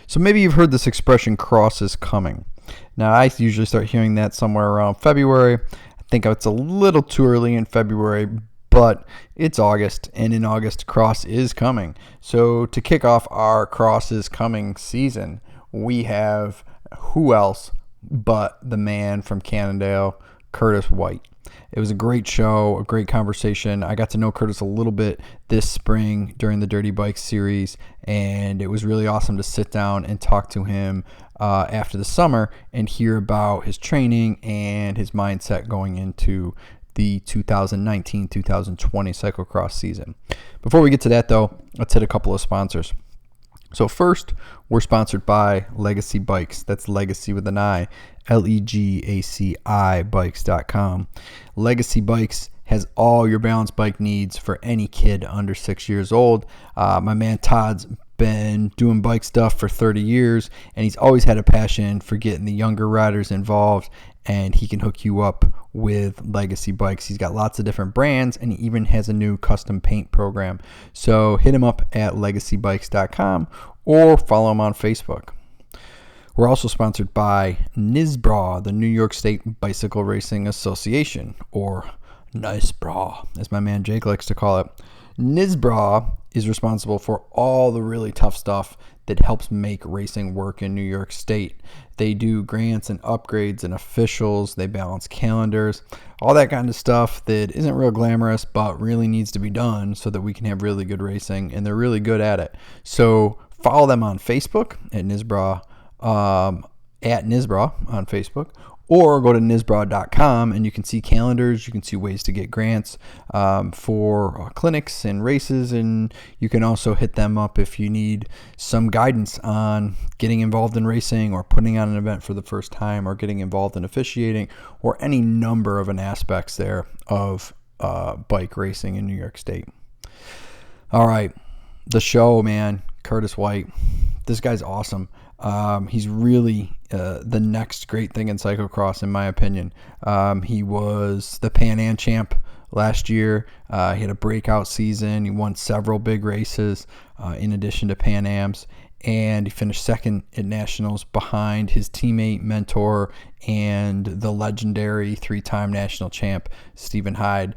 So maybe you've heard this expression, cross is coming. Now, I usually start hearing that somewhere around February. I think it's a little too early in February, but it's August, and in August, cross is coming. So to kick off our cross is coming season, we have who else but the man from Cannondale, Curtis White. It was a great show, a great conversation. I got to know Curtis a little bit this spring during the Dirty Bikes series, and it was really awesome to sit down and talk to him after the summer and hear about his training and his mindset going into the 2019-2020 cyclocross season. Before we get to that, though, let's hit a couple of sponsors. So first, we're sponsored by Legacy Bikes. That's Legacy with an I, Legaci bikes.com. Legacy Bikes has all your balance bike needs for any kid under 6 years old. My man Todd's been doing bike stuff for 30 years, and he's always had a passion for getting the younger riders involved, and he can hook you up with Legacy Bikes. He's got lots of different brands, and he even has a new custom paint program. So hit him up at legacybikes.com or follow him on Facebook. We're also sponsored by NYSBRA, the New York State Bicycle Racing Association, or NYSBRA, as my man Jake likes to call it. NYSBRA is responsible for all the really tough stuff that helps make racing work in New York State. They do grants and upgrades and officials. They balance calendars, all that kind of stuff that isn't real glamorous, but really needs to be done so that we can have really good racing, and they're really good at it. So follow them on Facebook at NYSBRA, on Facebook, or go to nysbra.com and you can see calendars, you can see ways to get grants for clinics and races, and you can also hit them up if you need some guidance on getting involved in racing or putting on an event for the first time or getting involved in officiating or any number of an aspects there of bike racing in New York State. All right, the show, man, Curtis White. This guy's awesome. He's really the next great thing in cyclocross, in my opinion. He was the Pan Am champ last year. He had a breakout season. He won several big races in addition to Pan Ams, and he finished second at nationals behind his teammate, mentor, and the legendary three-time national champ, Stephen Hyde.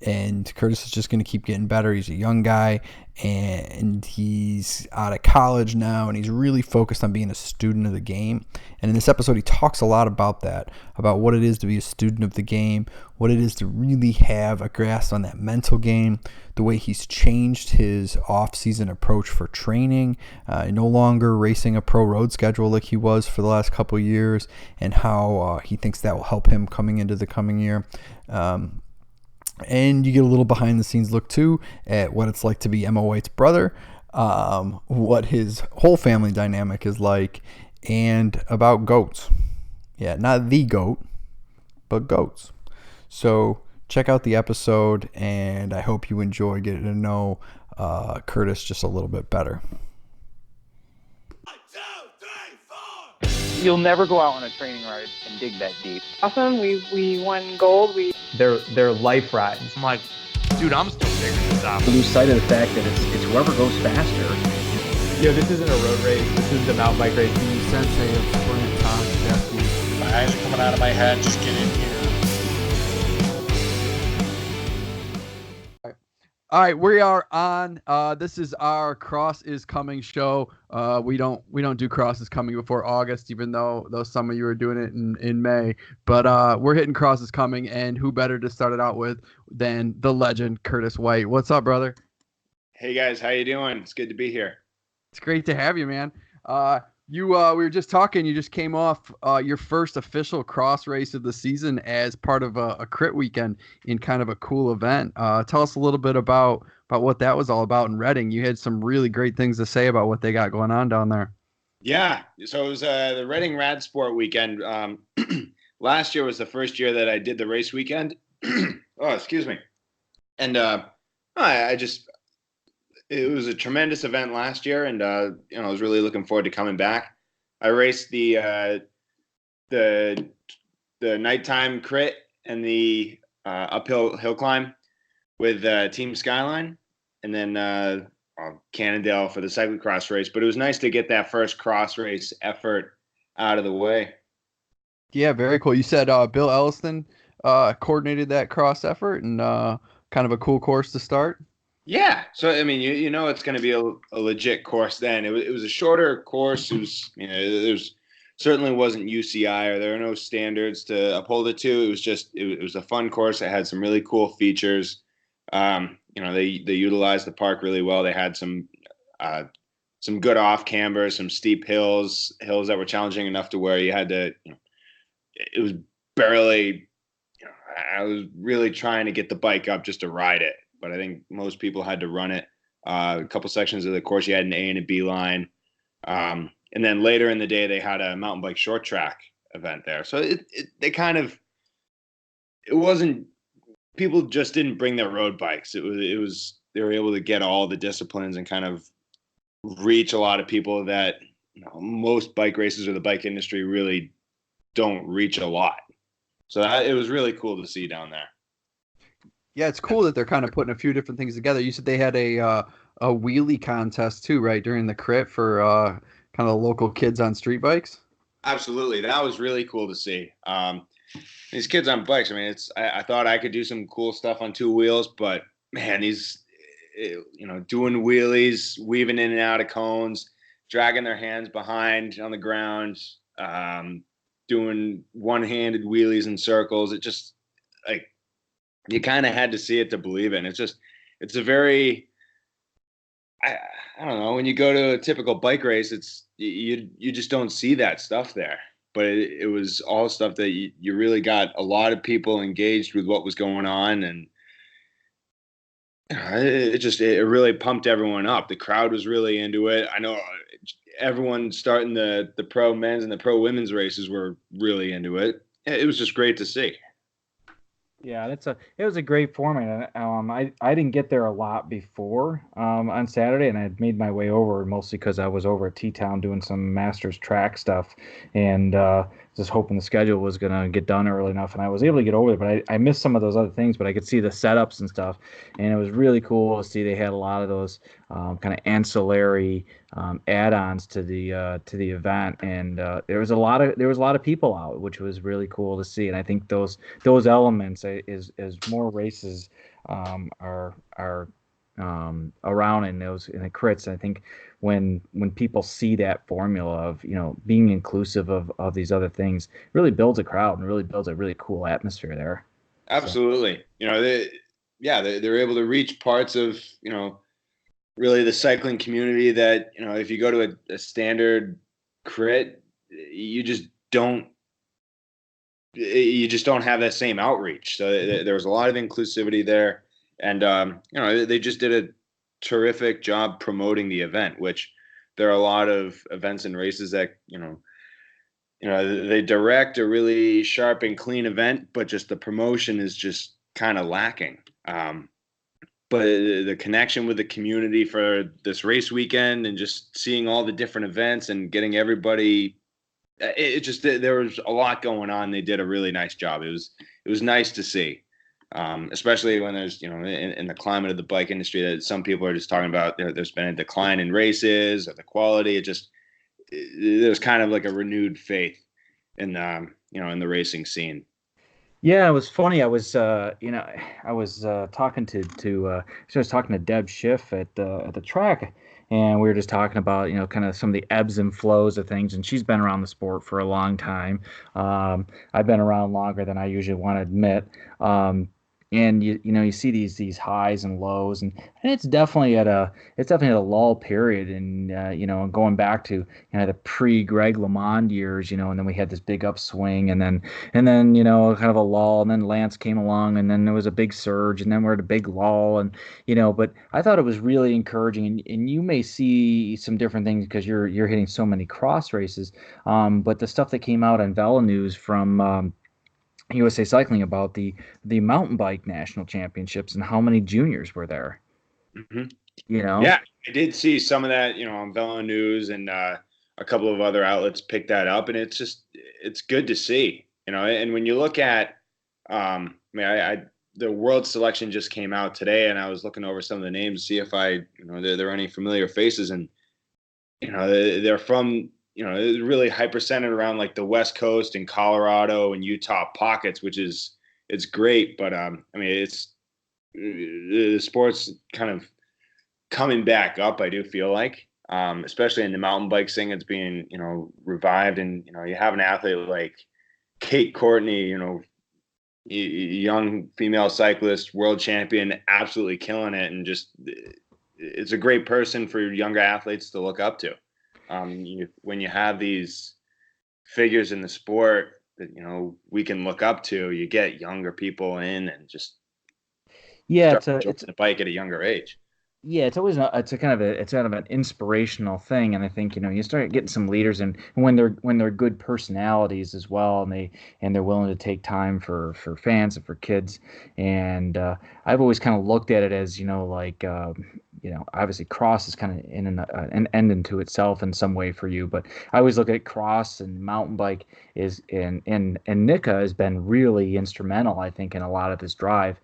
And Curtis is just going to keep getting better. He's a young guy, and he's out of college now, and he's really focused on being a student of the game. And in this episode, he talks a lot about that, about what it is to be a student of the game, what it is to really have a grasp on that mental game, the way he's changed his off-season approach for training, no longer racing a pro road schedule like he was for the last couple of years, and how he thinks that will help him coming into the coming year. And you get a little behind-the-scenes look, too, at what it's like to be Emma White's brother, what his whole family dynamic is like, and about goats. Yeah, not the goat, but goats. So check out the episode, and I hope you enjoy getting to know Curtis just a little bit better. You'll never go out on a training ride and dig that deep. Awesome. We won gold. They're life rides. I'm like, dude, I'm still figuring this out. Lose sight of the fact that it's whoever goes faster. Yo, this isn't a road race. This is the mountain bike race. The sensei of sprint time, definitely. My eyes are coming out of my head. Just get in here. All right, we are on. This is our Cross is Coming show. We don't do Cross is Coming before August, even though some of you are doing it in May. But we're hitting Cross is Coming, and who better to start it out with than the legend Curtis White? What's up, brother? Hey guys, how you doing? It's good to be here. It's great to have you, man. We were just talking. You just came off your first official cross race of the season as part of a crit weekend in kind of a cool event. Tell us a little bit about what that was all about in Reading. You had some really great things to say about what they got going on down there. Yeah, so it was the Reading Rad Sport weekend. Last year was the first year that I did the race weekend. Oh, excuse me. And it was a tremendous event last year, and I was really looking forward to coming back. I raced the nighttime crit and the uphill hill climb with Team Skyline, and then Cannondale for the cyclocross race, but it was nice to get that first cross race effort out of the way. Yeah, very cool. You said Bill Elliston coordinated that cross effort and kind of a cool course to start. Yeah, so I mean, you know, it's going to be a legit course. Then it was a shorter course. It was, you know, there's certainly wasn't UCI or there are no standards to uphold it to. It was just it was a fun course. It had some really cool features. You know, they utilized the park really well. They had some good off cambers, some steep hills that were challenging enough to where you had to. You know, it was barely. You know, I was really trying to get the bike up just to ride it, but I think most people had to run it. A couple sections of the course, you had an A and a B line. And then later in the day, they had a mountain bike short track event there. So it wasn't, people just didn't bring their road bikes. It was, they were able to get all the disciplines and kind of reach a lot of people that, you know, most bike races or the bike industry really don't reach a lot. So it was really cool to see down there. Yeah, it's cool that they're kind of putting a few different things together. You said they had a wheelie contest too, right, during the crit for kind of local kids on street bikes. Absolutely, that was really cool to see. These kids on bikes. I mean, I thought I could do some cool stuff on two wheels, but man, these, you know, doing wheelies, weaving in and out of cones, dragging their hands behind on the ground, doing one-handed wheelies in circles. It just, like, you kind of had to see it to believe it. And it's a very, I don't know, when you go to a typical bike race, it's, you just don't see that stuff there. But it was all stuff that you really got a lot of people engaged with what was going on. And it really pumped everyone up. The crowd was really into it. I know everyone starting the pro men's and the pro women's races were really into it. It was just great to see. Yeah, it was a great format. I didn't get there a lot before on Saturday, and I had made my way over mostly because I was over at T-Town doing some Masters track stuff, and just hoping the schedule was gonna get done early enough, and I was able to get over there. But I missed some of those other things, but I could see the setups and stuff, and it was really cool to see they had a lot of those kind of ancillary add-ons to the event, and there was a lot of people out, which was really cool to see. And I think those elements is as more races are around in the crits. I think when people see that formula of, you know, being inclusive of these other things, really builds a crowd and really builds a really cool atmosphere there. Absolutely. So, you know, they're able to reach parts of, you know, really the cycling community that, you know, if you go to a standard crit, you just don't have that same outreach. So there was a lot of inclusivity there, and you know, they just did a terrific job promoting the event, which there are a lot of events and races that, you know, they direct a really sharp and clean event, but just the promotion is just kind of lacking. But the connection with the community for this race weekend and just seeing all the different events and getting everybody, there was a lot going on. They did a really nice job. It was nice to see, especially when there's, you know, in the climate of the bike industry that some people are just talking about, there's been a decline in races or the quality. There's kind of like a renewed faith in you know, in the racing scene. Yeah, it was funny. I was, I was talking to Deb Schiff at the track, and we were just talking about, you know, kind of some of the ebbs and flows of things. And she's been around the sport for a long time. I've been around longer than I usually want to admit. And you see these highs and lows, and it's definitely at a lull period, and you know, going back to, you know, the pre-Greg LeMond years, you know, and then we had this big upswing, and then you know, kind of a lull, and then Lance came along, and then there was a big surge, and then we're at a big lull, and you know, but I thought it was really encouraging, and you may see some different things because you're hitting so many cross races, but the stuff that came out on Vela News from USA Cycling about the mountain bike national championships and how many juniors were there. Mm-hmm. You know, yeah, I did see some of that, you know, on Vela News, and a couple of other outlets picked that up, and it's good to see, you know. And when you look at, I mean, I the world selection just came out today, and I was looking over some of the names to see if there are any familiar faces, and they're from really hyper centered around like the West Coast and Colorado and Utah pockets, which is it's great, but I mean it's the sport's kind of coming back up. I do feel like, especially in the mountain bike thing, it's being revived, and you have an athlete like Kate Courtney, young female cyclist, world champion, absolutely killing it, and just it's a great person for younger athletes to look up to. When you have these figures in the sport that we can look up to, you get younger people in and just it's the bike at a younger age. Yeah, it's always it's kind of an inspirational thing, and I think you start getting some leaders, and when they're good personalities as well, and they're willing to take time for fans and for kids, and I've always kind of looked at it as obviously cross is kind of in an end into itself in some way for you, but I always look at cross and mountain bike and Nika has been really instrumental, I think, in a lot of this drive.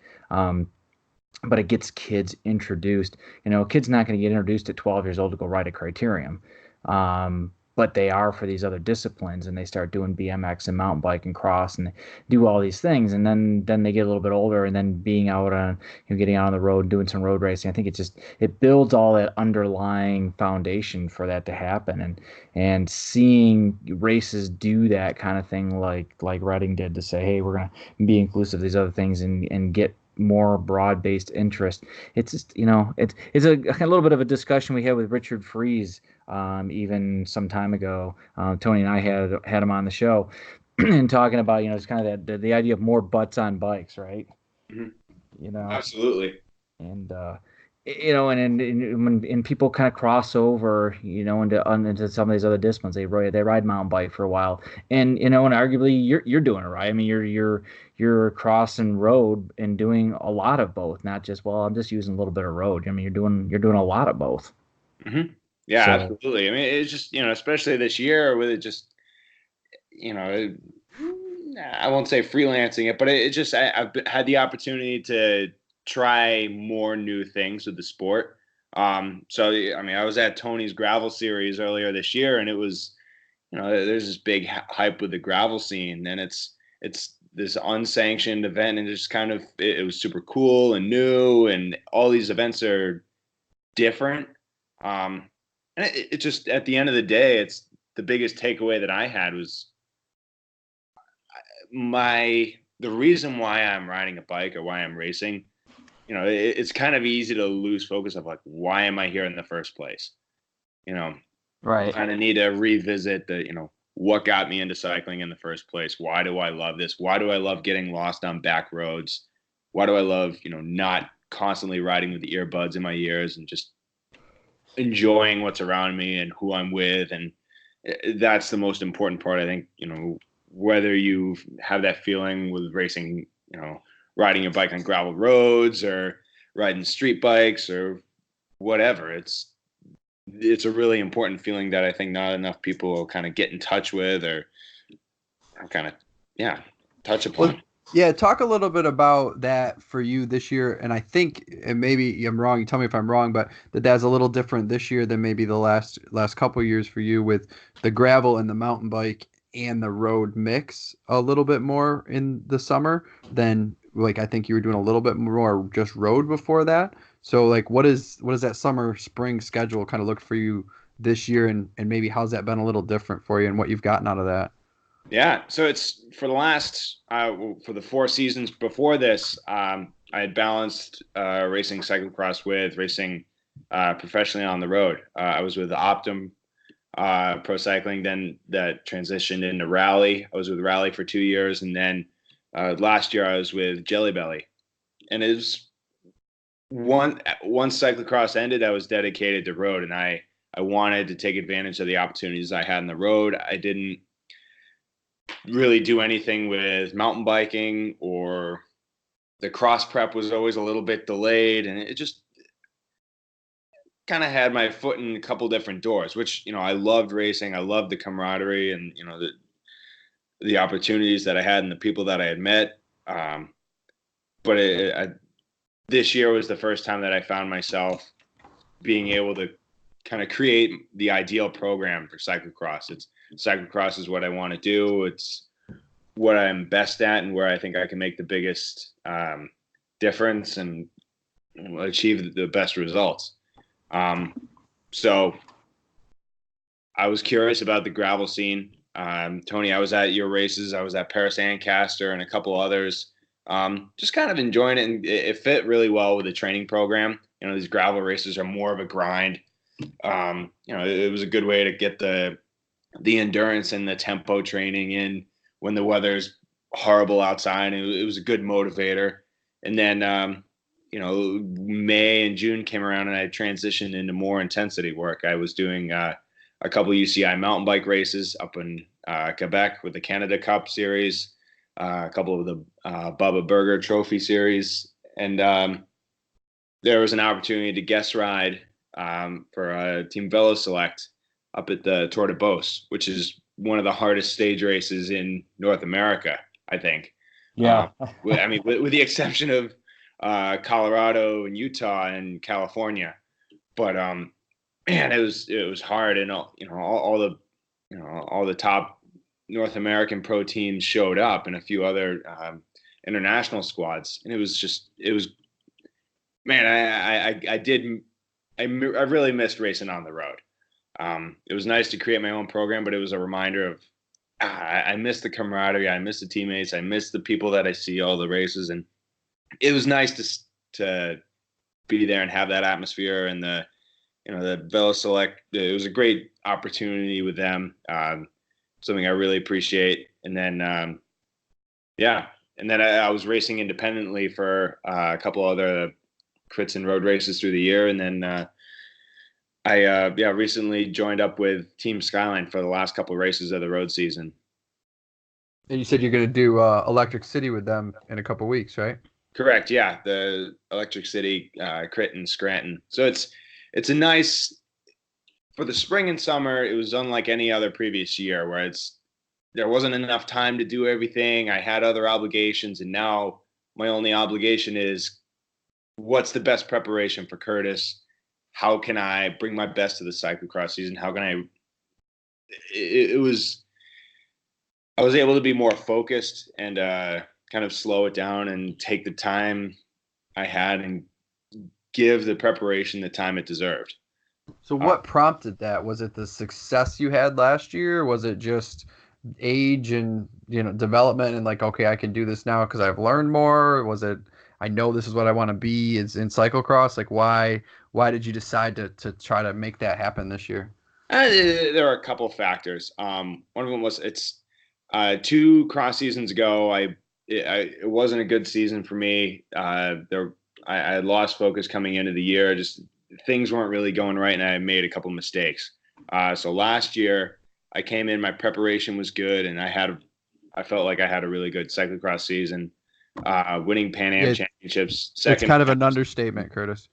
But it gets kids introduced. A kid's not going to get introduced at 12 years old to go ride a criterium. But they are for these other disciplines, and they start doing BMX and mountain bike and cross and do all these things. And then they get a little bit older, and then being out on, getting out on the road, doing some road racing. I think it builds all that underlying foundation for that to happen. And seeing races do that kind of thing, like Reading did, to say, hey, we're going to be inclusive of these other things and get more broad-based interest. It's just it's a little bit of a discussion we had with Richard Fries even some time ago. Tony and I had him on the show and talking about it's kind of the idea of more butts on bikes, right? Mm-hmm. Absolutely. And and people kind of cross over, into some of these other disciplines. They ride mountain bike for a while, and and arguably you're doing it right. I mean, you're crossing road and doing a lot of both, not just I'm just using a little bit of road. I mean, you're doing a lot of both. Mm-hmm. Yeah, absolutely. I mean, it's just especially this year with it just I won't say freelancing it, but I've had the opportunity to try more new things with the sport. So I mean, I was at Tony's gravel series earlier this year, and it was, there's this big hype with the gravel scene, and it's this unsanctioned event, and just kind of it was super cool and new, and all these events are different. And it just at the end of the day, it's the biggest takeaway that I had was the reason why I'm riding a bike or why I'm racing. It's kind of easy to lose focus of like, why am I here in the first place? Right. I kind of need to revisit what got me into cycling in the first place? Why do I love this? Why do I love getting lost on back roads? Why do I love, not constantly riding with the earbuds in my ears and just enjoying what's around me and who I'm with? And that's the most important part, I think, whether you have that feeling with racing, riding your bike on gravel roads or riding street bikes or whatever. It's a really important feeling that I think not enough people will kind of get in touch with or kind of, touch upon. Well, yeah, talk a little bit about that for you this year. And I think, and maybe I'm wrong, you tell me if I'm wrong, but that's a little different this year than maybe the last couple of years for you with the gravel and the mountain bike and the road mix a little bit more in the summer than I think you were doing a little bit more just road before that. So what does that summer spring schedule kind of look for you this year, and maybe how's that been a little different for you and what you've gotten out of that? Yeah, so it's for the last for the 4 seasons before this, I had balanced racing cyclocross with racing professionally on the road. I was with Optum Pro Cycling, then that transitioned into Rally. I was with Rally for 2 years, and then last year I was with Jelly Belly. And it was once cyclocross ended, I was dedicated to road, and I wanted to take advantage of the opportunities I had on the road. I didn't really do anything with mountain biking, or the cross prep was always a little bit delayed, and it just kind of had my foot in a couple different doors, which, I loved racing. I loved the camaraderie and, the opportunities that I had and the people that I had met. but this year was the first time that I found myself being able to kind of create the ideal program for cyclocross. Cyclocross is what I want to do. It's what I'm best at and where I think I can make the biggest difference and achieve the best results. So I was curious about the gravel scene. Tony, I was at your races. I was at Paris Ancaster and a couple others. Just kind of enjoying it, and it fit really well with the training program. These gravel races are more of a grind. It was a good way to get the endurance and the tempo training in when the weather's horrible outside. It was a good motivator. And then, May and June came around and I transitioned into more intensity work. I was doing a couple UCI mountain bike races up in Quebec with the Canada Cup series, a couple of the Bubba Burger Trophy series. And there was an opportunity to guest ride for Team Velo Select up at the Tour de Beauce, which is one of the hardest stage races in North America, I think. Yeah. With the exception of Colorado and Utah and California, but man, it was hard, and all the top North American pro teams showed up, and a few other international squads, and I really missed racing on the road. It was nice to create my own program, but it was a reminder of I miss the camaraderie, I miss the teammates, I miss the people that I see all the races, and it was nice to be there and have that atmosphere. And the Velo Select, it was a great opportunity with them, something I really appreciate. And then I was racing independently for a couple other crits and road races through the year, and then I recently joined up with Team Skyline for the last couple of races of the road season. And you said you're going to do Electric City with them in a couple weeks, right? Correct. Yeah, the Electric City crit in Scranton. So it's a nice, for the spring and summer. It was unlike any other previous year where there wasn't enough time to do everything. I had other obligations, and now my only obligation is what's the best preparation for Curtis. How can I bring my best to the cyclocross season? How can I? I was able to be more focused and kind of slow it down and take the time I had and give the preparation the time it deserved. So what prompted that? Was it the success you had last year? Or was it just age and development and okay, I can do this now because I've learned more? Or was it I know this is what I want to be is in cyclocross? Why did you decide to try to make that happen this year? There are a couple of factors. One of them was it's 2 cross seasons ago. It wasn't a good season for me. I had lost focus coming into the year. Just things weren't really going right, and I made a couple of mistakes. So last year I came in, my preparation was good, and I felt like I had a really good cyclocross season, winning Pan Am championships. It's kind of an understatement, Curtis.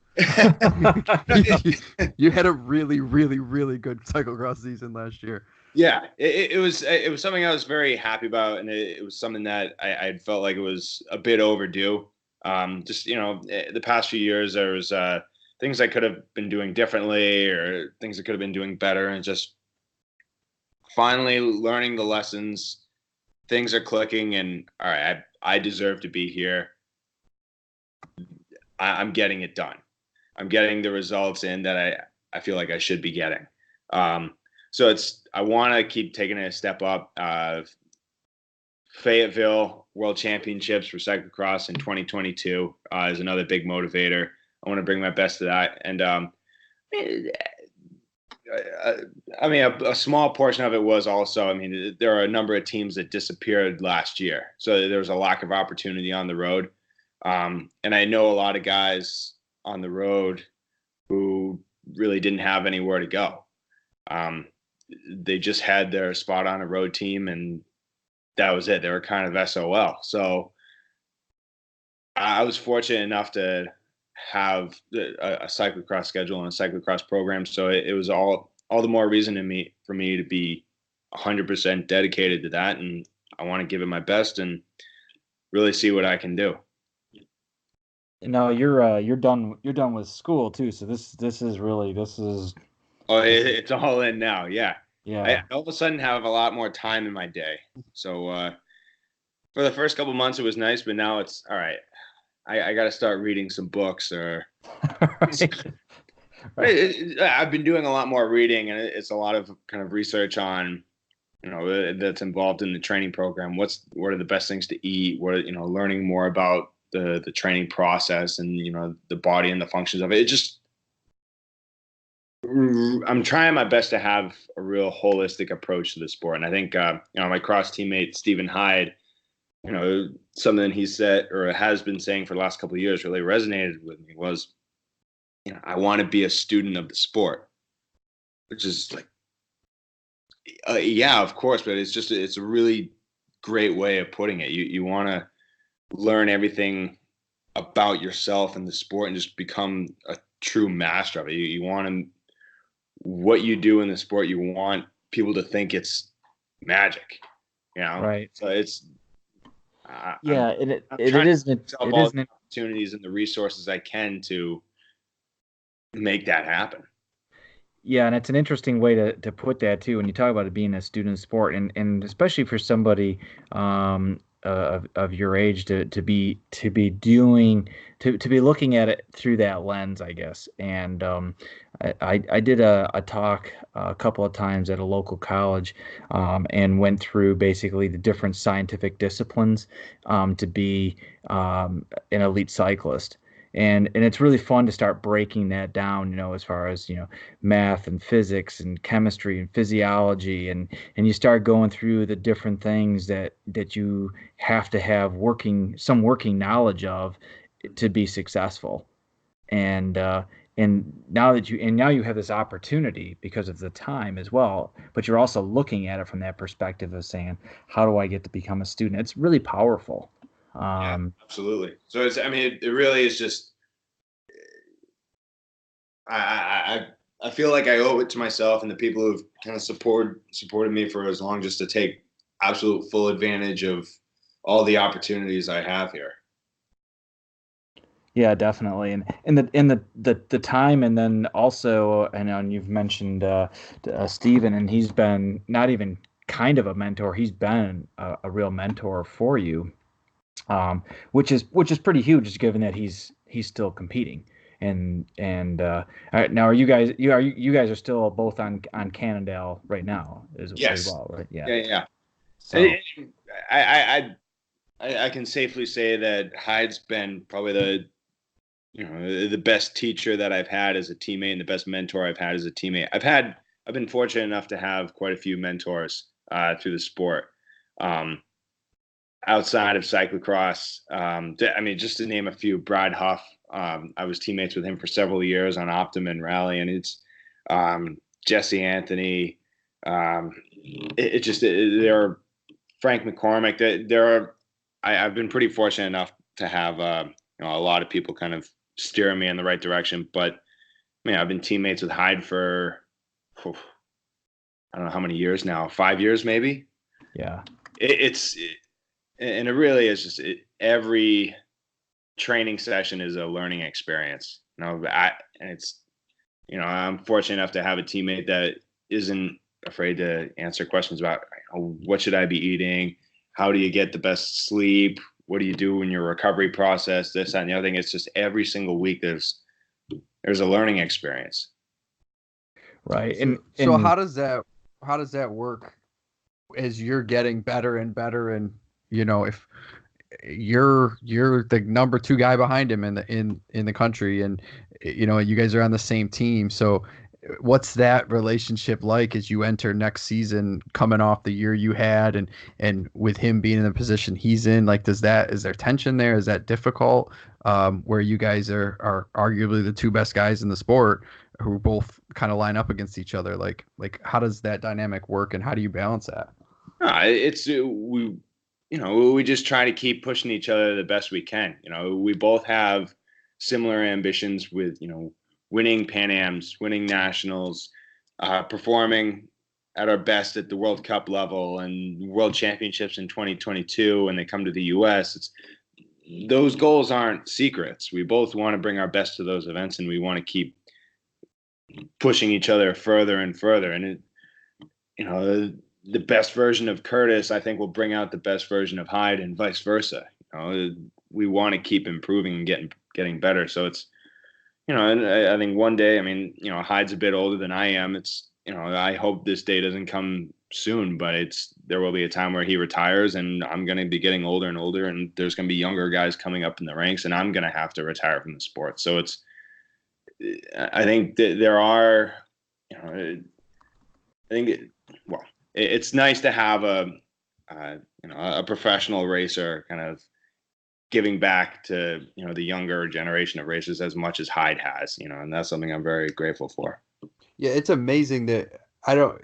You had a really, really, really good cyclocross season last year. Yeah, it was something I was very happy about, and it was something that I felt like it was a bit overdue. The past few years there was things I could have been doing differently, or things I could have been doing better, and just finally learning the lessons. Things are clicking, and all right, I deserve to be here. I'm getting it done. I'm getting the results in that I feel like I should be getting. So I want to keep taking it a step up. Fayetteville World Championships for cyclocross in 2022 is another big motivator. I want to bring my best to that. And a small portion of it was also, there are a number of teams that disappeared last year. So there was a lack of opportunity on the road. And I know a lot of guys on the road who really didn't have anywhere to go. They just had their spot on a road team, and that was it. They were kind of SOL. So I was fortunate enough to have a cyclocross schedule and a cyclocross program. So it was all the more reason for me to be 100% dedicated to that. And I want to give it my best and really see what I can do. No, you're done. You're done with school too. So this is really this is Oh, it's all in now. Yeah. I yeah. all of a sudden have a lot more time in my day. So for the first couple months, it was nice, but now it's all right. I got to start reading some books or I've been doing a lot more reading, and it's a lot of kind of research on, that's involved in the training program. What are the best things to eat? What are, learning more about the training process and the body and the functions of it. It just I'm trying my best to have a real holistic approach to the sport, and I think my cross teammate Stephen Hyde, something he said or has been saying for the last couple of years really resonated with me was, I want to be a student of the sport, which is like, yeah, of course, but it's a really great way of putting it. You want to learn everything about yourself and the sport and just become a true master of it. You want to, what you do in the sport, you want people to think it's magic, Right. So it's, Yeah, I'm it trying is to it develop all is the opportunities and the resources I can to make that happen. Yeah, and it's an interesting way to put that too. When you talk about it being a student sport, and especially for somebody of your age to be doing to be looking at it through that lens, I guess. And I did a talk a couple of times at a local college, and went through basically the different scientific disciplines to be an elite cyclist. And it's really fun to start breaking that down, as far as, math and physics and chemistry and physiology, and you start going through the different things that you have to have some working knowledge of to be successful. And now you have this opportunity because of the time as well, but you're also looking at it from that perspective of saying, how do I get to become a student? It's really powerful. Yeah, um, absolutely. So it really is just, I feel like I owe it to myself and the people who've kind of supported me for as long, just to take absolute full advantage of all the opportunities I have here. Yeah, definitely. And the time, and then also, and you've mentioned Steven, and he's been not even kind of a mentor, he's been a real mentor for you, which is pretty huge, just given that he's still competing. And all right, now are you guys are still both on Cannondale right now as Yes. well, right? Yeah. Yeah. So I can safely say that Hyde's been probably the best teacher that I've had as a teammate and the best mentor I've had as a teammate. I've been fortunate enough to have quite a few mentors through the sport. Outside of cyclocross, just to name a few, Brad Huff. I was teammates with him for several years on Optimum Rally, and it's Jesse Anthony. There are Frank McCormick. I've been pretty fortunate enough to have a lot of people kind of steering me in the right direction. But I've been teammates with Hyde for I don't know how many years now, 5 years maybe. yeah. And it really is just every training session is a learning experience. I'm fortunate enough to have a teammate that isn't afraid to answer questions about what should I be eating, how do you get the best sleep, what do you do in your recovery process, this, that, and the other thing. It's just every single week there's a learning experience. Right. So how does that work as you're getting better and better, and if you're the number 2 guy behind him in the country, and you guys are on the same team, so what's that relationship like as you enter next season, coming off the year you had, and with him being in the position he's in? Like, is there tension there? Is that difficult, where you guys are arguably the 2 best guys in the sport, who both kind of line up against each other? Like how does that dynamic work, and how do you balance that? We just try to keep pushing each other the best we can. We both have similar ambitions with, winning Pan Ams, winning nationals, performing at our best at the World Cup level and World Championships in 2022 when they come to the U.S. those goals aren't secrets. We both want to bring our best to those events, and we want to keep pushing each other further and further. And the best version of Curtis, I think, will bring out the best version of Hyde, and vice versa. We want to keep improving and getting better. So it's, and I think one day, I mean, Hyde's a bit older than I am. It's, I hope this day doesn't come soon, but there will be a time where he retires, and I'm going to be getting older and older, and there's going to be younger guys coming up in the ranks, and I'm going to have to retire from the sport. So I think that there are, it's nice to have a professional racer kind of giving back to, the younger generation of racers as much as Hyde has, and that's something I'm very grateful for. Yeah, it's amazing that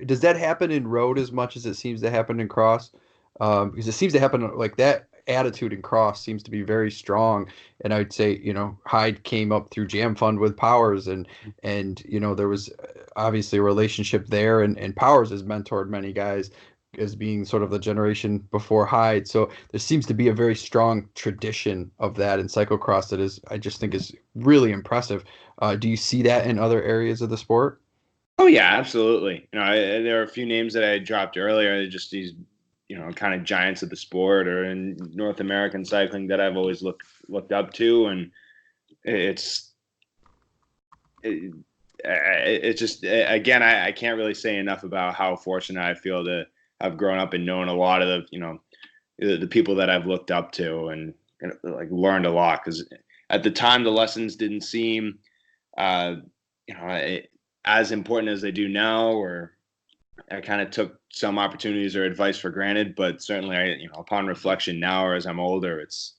does that happen in road as much as it seems to happen in cross? Because it seems to happen like that attitude in cross seems to be very strong. And I'd say, Hyde came up through Jam Fund with Powers, and there was obviously a relationship there, and Powers has mentored many guys as being sort of the generation before Hyde. So there seems to be a very strong tradition of that in cyclocross that I just think is really impressive. Do you see that in other areas of the sport? Oh yeah, absolutely. There are a few names that I dropped earlier, just these, kind of giants of the sport or in North American cycling that I've always looked up to. And it's just, again, I can't really say enough about how fortunate I feel to have grown up and known a lot of the people that I've looked up to and like learned a lot. Because at the time, the lessons didn't seem, as important as they do now, or I kind of took some opportunities or advice for granted, but certainly upon reflection now, or as I'm older, it's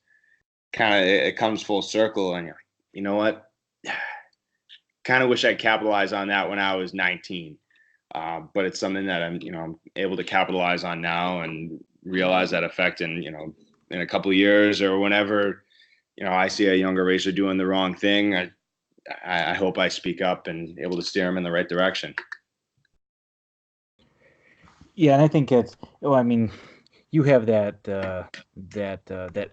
it comes full circle, and you're like, you know what? Kind of wish I capitalized on that when I was 19. But it's something that I'm able to capitalize on now and realize that effect in a couple of years or whenever, I see a younger racer doing the wrong thing. I hope I speak up and able to steer them in the right direction. Yeah, and I think you have that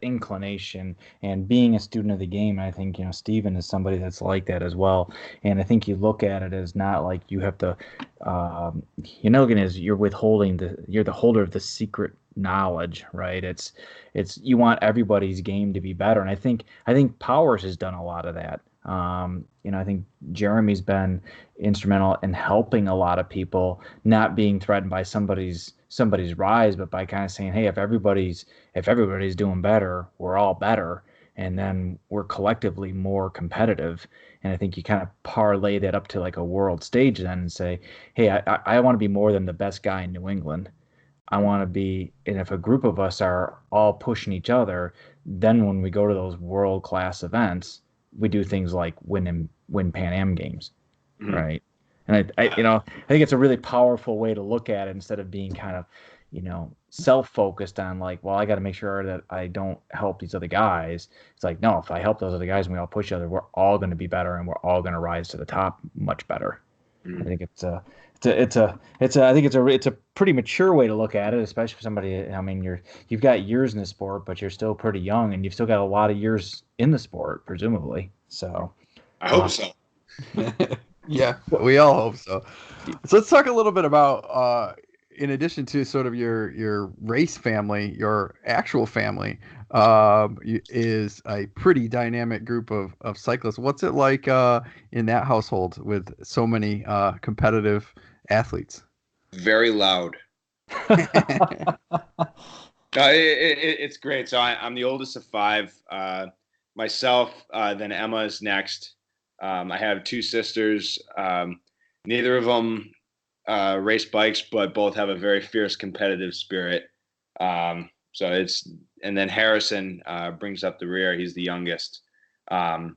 inclination, and being a student of the game, I think Steven is somebody that's like that as well. And I think you look at it as not like you have to, you're the holder of the secret knowledge, right? It's you want everybody's game to be better, and I think Powers has done a lot of that. I think Jeremy's been instrumental in helping a lot of people not being threatened by somebody's rise, but by kind of saying, hey, if everybody's doing better, we're all better, and then we're collectively more competitive. And I think you kind of parlay that up to like a world stage then and say, hey, I want to be more than the best guy in New England. I want to be, and if a group of us are all pushing each other, then when we go to those world-class events, we do things like win Pan Am games, right? And I think it's a really powerful way to look at it instead of being kind of, self-focused on like, well, I got to make sure that I don't help these other guys. It's like, no, if I help those other guys and we all push each other, we're all going to be better and we're all going to rise to the top much better. I think it's a pretty mature way to look at it, especially for somebody. I mean, you've got years in the sport, but you're still pretty young, and you've still got a lot of years in the sport, presumably. So, I hope so. Yeah, we all hope so. So let's talk a little bit about, in addition to sort of your race family, your actual family is a pretty dynamic group of cyclists. What's it like in that household with so many competitive athletes? Very loud. It's great. So I'm the oldest of five. Myself, then Emma is next. I have two sisters. Neither of them race bikes, but both have a very fierce competitive spirit. And then Harrison brings up the rear. He's the youngest. So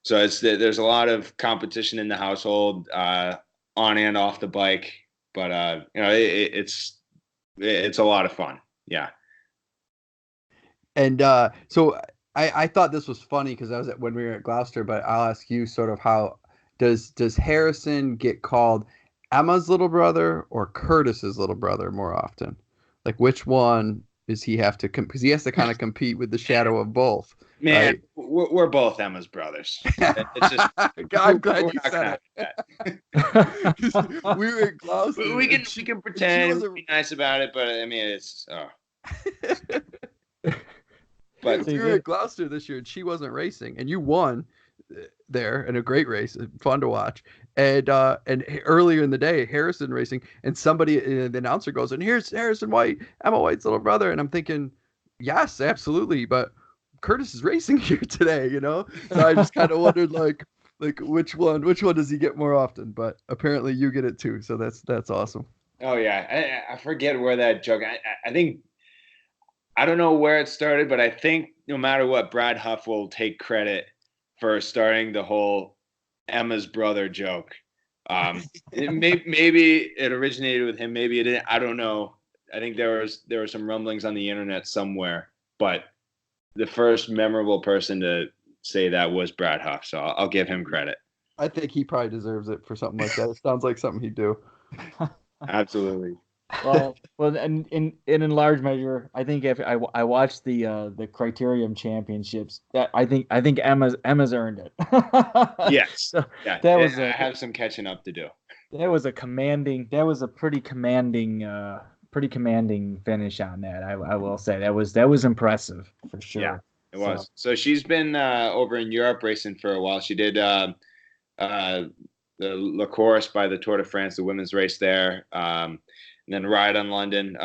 there's a lot of competition in the household, on and off the bike, but it's a lot of fun. Yeah. And so I thought this was funny because when we were at Gloucester, but I'll ask you sort of how does Harrison get called Emma's little brother or Curtis's little brother more often? Like which one does he have to because he has to kind of compete with the shadow of both. Man, right? we're both Emma's brothers. It's just I'm glad we're you not said gonna it. 'Cause we were in Gloucester. we and can and pretend be nice about it, but I mean it's but we were at Gloucester this year, and she wasn't racing, and you won there in a great race, fun to watch. And earlier in the day, Harrison racing, and somebody, the announcer goes, and here's Harrison White, Emma White's little brother, and I'm thinking, yes, absolutely, but Curtis is racing here today, So I just kind of wondered, like which one does he get more often? But apparently you get it too, so that's awesome. oh yeah, I forget where that joke. I think I don't know where it started, but I think no matter what, Brad Huff will take credit for starting the whole Emma's brother joke. Maybe it originated with him. Maybe it didn't. I don't know. I think there were some rumblings on the internet somewhere, but the first memorable person to say that was Brad Huff. So I'll give him credit. I think he probably deserves it for something like that. It sounds like something he'd do. Absolutely. Well, and in large measure, I think if I watched the Criterium Championships, that I think Emma's earned it. Yes. So Yeah. I have some catching up to do. That was a pretty commanding finish on that. I will say that was impressive for sure. Yeah, it was. So she's been over in Europe racing for a while. She did the La Course by the Tour de France, the women's race there. And then ride on London.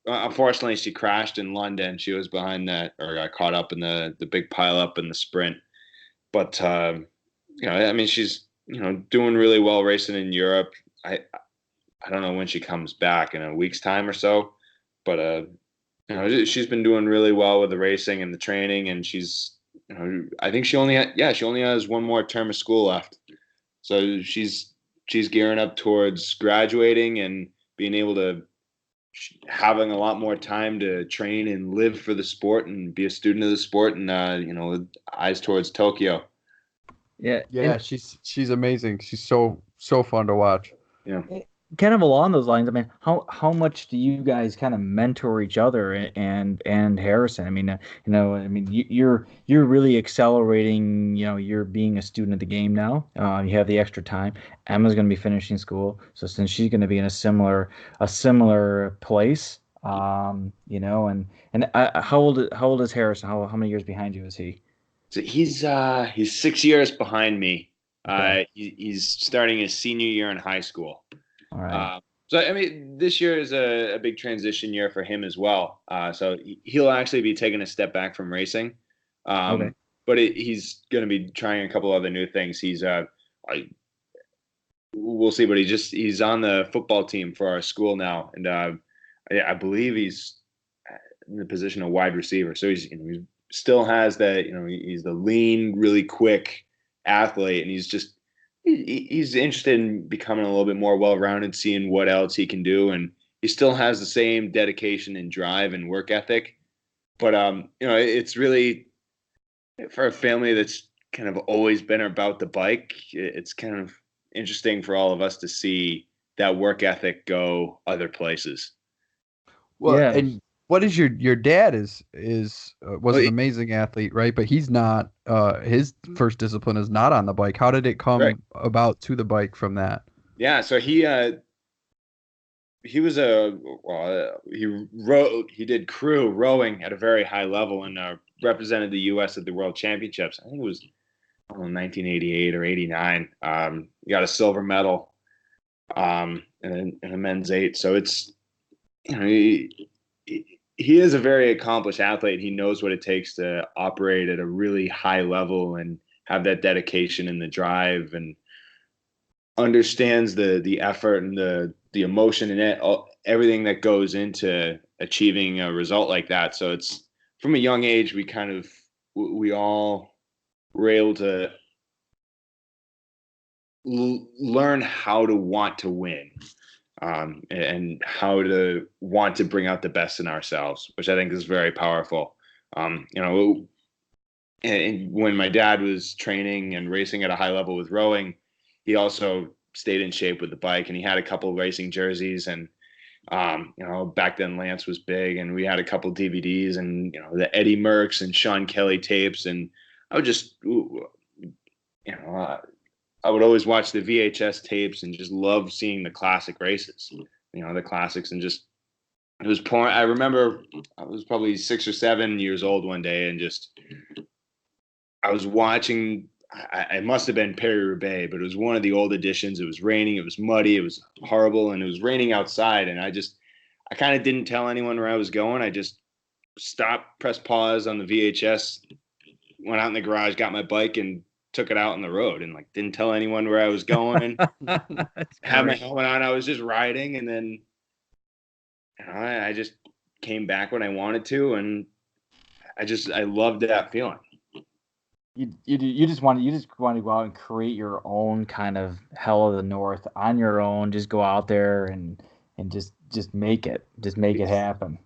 Unfortunately, she crashed in London. She was behind that, or got caught up in the big pile up in the sprint. But I mean, she's doing really well racing in Europe. I don't know when she comes back, in a week's time or so, but she's been doing really well with the racing and the training, and she's I think she only has one more term of school left, so she's gearing up towards graduating and being able to having a lot more time to train and live for the sport and be a student of the sport, and with eyes towards Tokyo. Yeah, she's amazing. She's so fun to watch. Yeah. Kind of along those lines, I mean, how much do you guys kind of mentor each other and Harrison? I mean, you're really accelerating. You're being a student of the game now. You have the extra time. Emma's going to be finishing school, so since she's going to be in a similar place, and how old is Harrison? How many years behind you is he? So he's 6 years behind me. Okay. He's starting his senior year in high school. All right. So I mean, this year is a big transition year for him as well. So he'll actually be taking a step back from racing. Okay. But he's going to be trying a couple other new things. He's we'll see, but he's on the football team for our school now, and I believe he's in the position of wide receiver. So he still has that. He's the lean, really quick athlete, and he's interested in becoming a little bit more well-rounded, seeing what else he can do, and he still has the same dedication and drive and work ethic. But it's really, for a family that's kind of always been about the bike, it's kind of interesting for all of us to see that work ethic go other places. Well, yeah. And what is your dad was an amazing athlete, right? But he's not. His first discipline is not on the bike. How did it come about to the bike from that? Yeah, so he did crew rowing at a very high level and represented the U.S. at the World Championships. I think it was 1988 or 89. He got a silver medal in a men's 8. So it's he is a very accomplished athlete. He knows what it takes to operate at a really high level and have that dedication and the drive, and understands the effort and the emotion and everything that goes into achieving a result like that. So it's from a young age, we all were able to learn how to want to win. And how to want to bring out the best in ourselves, which I think is very powerful. And when my dad was training and racing at a high level with rowing, he also stayed in shape with the bike, and he had a couple of racing jerseys, and Back then Lance was big, and we had a couple DVDs, and the Eddie Merckx and Sean Kelly tapes, and I would just, I would always watch the VHS tapes and just love seeing the classic races, the classics, and just it was pouring. I remember I was probably 6 or 7 years old one day, and just I was watching. I must have been Paris-Roubaix, but it was one of the old editions. It was raining. It was muddy. It was horrible, and it was raining outside. And I kind of didn't tell anyone where I was going. I just stopped, pressed pause on the VHS, went out in the garage, got my bike, and took it out on the road, and didn't tell anyone where I was going. Had my helmet on. I was just riding, and then I just came back when I wanted to, and I loved that feeling. You just want to go out and create your own kind of hell of the north on your own. Just go out there and just make it happen.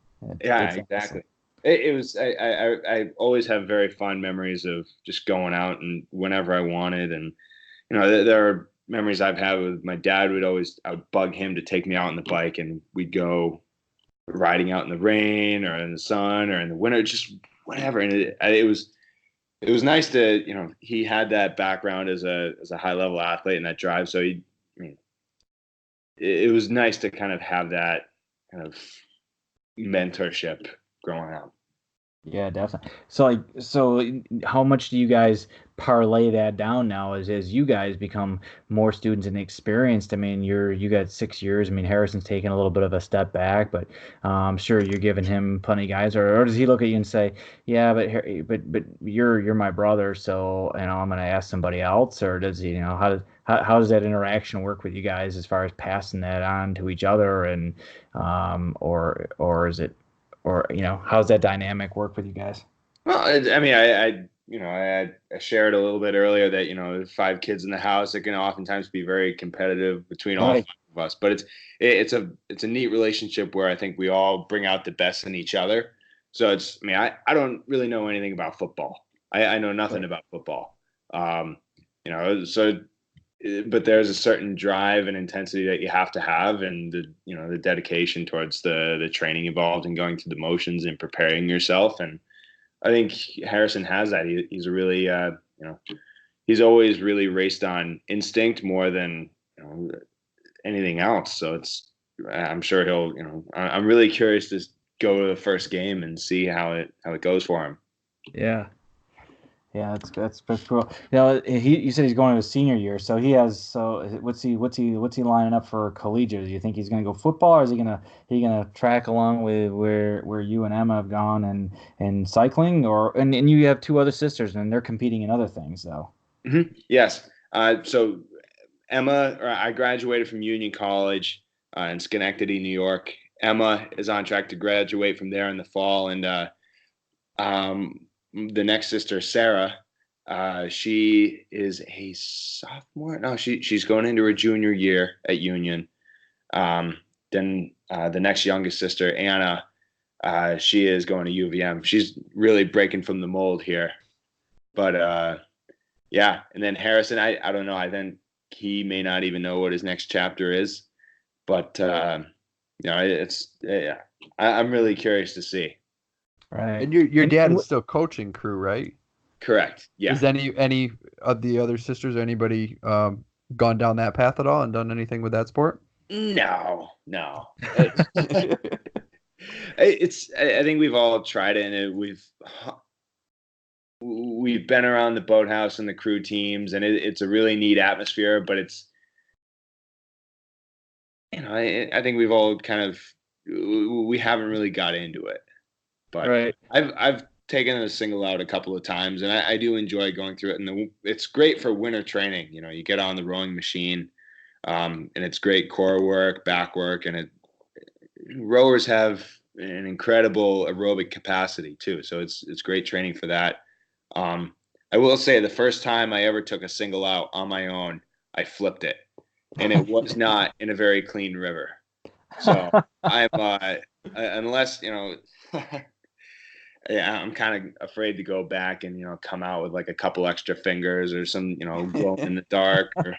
Yeah, exactly. Awesome. It was. I always have very fond memories of just going out and whenever I wanted, and there are memories I've had with my dad. I would bug him to take me out on the bike, and we'd go riding out in the rain or in the sun or in the winter, just whatever. And it was nice to, he had that background as a high level athlete and that drive. So it was nice to kind of have that kind of mentorship growing up. Yeah, definitely. So how much do you guys parlay that down now as you guys become more students and experienced? I mean, you got 6 years. I mean, Harrison's taken a little bit of a step back, but I'm sure you're giving him plenty of guys. Or does he look at you and say, yeah, but you're my brother, so I'm going to ask somebody else? Or does he, how does that interaction work with you guys as far as passing that on to each other, and or is it? Or, how's that dynamic work with you guys? Well, I mean, I shared a little bit earlier that, 5 kids in the house, it can oftentimes be very competitive between all 5 of us. But it's a neat relationship where I think we all bring out the best in each other. So I don't really know anything about football. I know nothing about football. But there's a certain drive and intensity that you have to have, and the dedication towards the training involved and going through the motions and preparing yourself. And I think Harrison has that. He's a really, he's always really raced on instinct more than anything else. So I'm sure he'll, I'm really curious to go to the first game and see how it goes for him. Yeah. Yeah, that's cool. You said he's going to his senior year, so he has. So what's he lining up for collegiate? Do you think he's going to go football, or is he gonna track along with where you and Emma have gone and cycling, and you have 2 other sisters and they're competing in other things though? Mm-hmm. Yes. So Emma, I graduated from Union College in Schenectady, New York. Emma is on track to graduate from there in the fall, and the next sister, Sarah, she is a sophomore. No, she's going into her junior year at Union. Then the next youngest sister, Anna, she is going to UVM. She's really breaking from the mold here. But yeah, and then Harrison, I don't know. I think he may not even know what his next chapter is. But I'm really curious to see. Right. And your dad is still coaching crew, right? Correct. Yeah. Is any of the other sisters or anybody gone down that path at all and done anything with that sport? No. I think we've all tried it, and we've been around the boathouse and the crew teams, and it's a really neat atmosphere, but it's, I think we've all we haven't really got into it. But right. I've taken a single out a couple of times, and I do enjoy going through it. And it's great for winter training. You get on the rowing machine, and it's great core work, back work, and rowers have an incredible aerobic capacity too. So it's great training for that. I will say the first time I ever took a single out on my own, I flipped it, and it was not in a very clean river. So I'm unless yeah, I'm kind of afraid to go back and come out with like a couple extra fingers or some glow in the dark or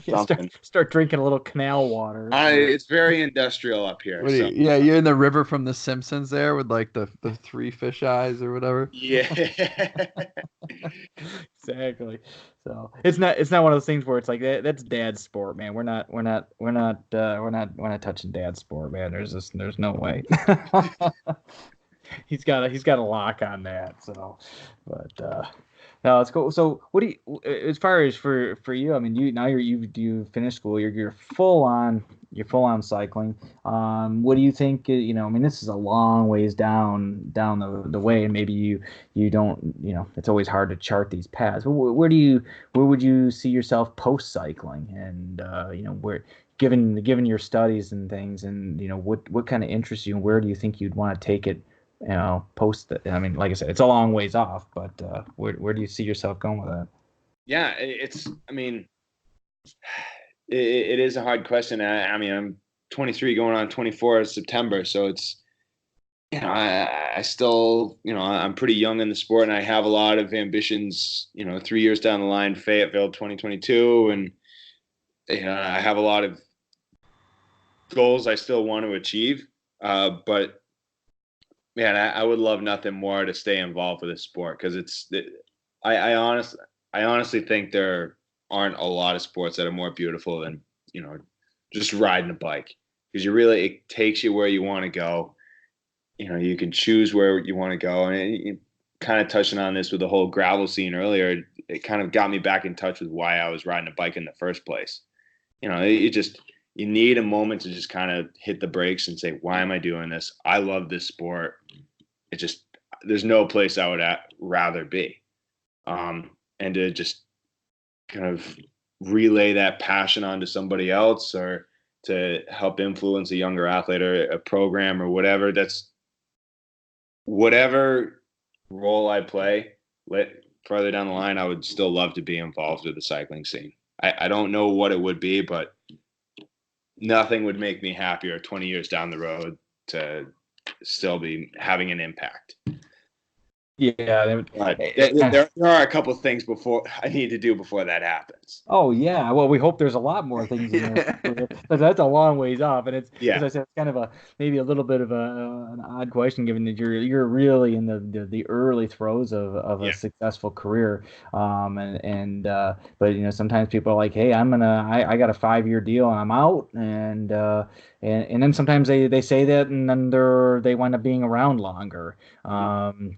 Yeah, something. start drinking a little canal water. It's very industrial up here. What do So yeah, you're in the river from The Simpsons there with like the three fish eyes or whatever. yeah. Exactly. So it's not one of those things where it's like that's dad's sport, man. We're not touching dad's sport, man. There's no way. He's got a lock on that. So, but no, it's cool. So what do you, as far as for you? I mean, you finished school. You're full on cycling. What do you think? I mean, this is a long ways down the way, and maybe you don't. It's always hard to chart these paths. But where would you see yourself post cycling? And where given your studies and things, and what kind of interests you, and where do you think you'd want to take it? Post it. I mean, like I said, it's a long ways off, but where do you see yourself going with that? Yeah, I mean, it is a hard question. I mean, I'm 23 going on 24 of September. So it's, I still, I'm pretty young in the sport and I have a lot of ambitions, 3 years down the line, Fayetteville 2022. And, I have a lot of goals I still want to achieve. But man, I would love nothing more to stay involved with this sport because I honestly think there aren't a lot of sports that are more beautiful than just riding a bike because it takes you where you want to go. You can choose where you want to go, and kind of touching on this with the whole gravel scene earlier, it kind of got me back in touch with why I was riding a bike in the first place. You need a moment to just kind of hit the brakes and say, why am I doing this? I love this sport. There's no place I would rather be. And to just kind of relay that passion onto somebody else or to help influence a younger athlete or a program or whatever, whatever role I play, further down the line, I would still love to be involved with the cycling scene. I don't know what it would be, but nothing would make me happier 20 years down the road to still be having an impact. Yeah, there are a couple of things I need to do before that happens. Oh yeah, well we hope there's a lot more things in there, but that's a long ways off, and it's as I said, it's kind of maybe a little bit of an odd question given that you're really in the early throes of a successful career, but sometimes people are like, hey, I got a 5-year deal and I'm out, and then sometimes they say that and then they wind up being around longer.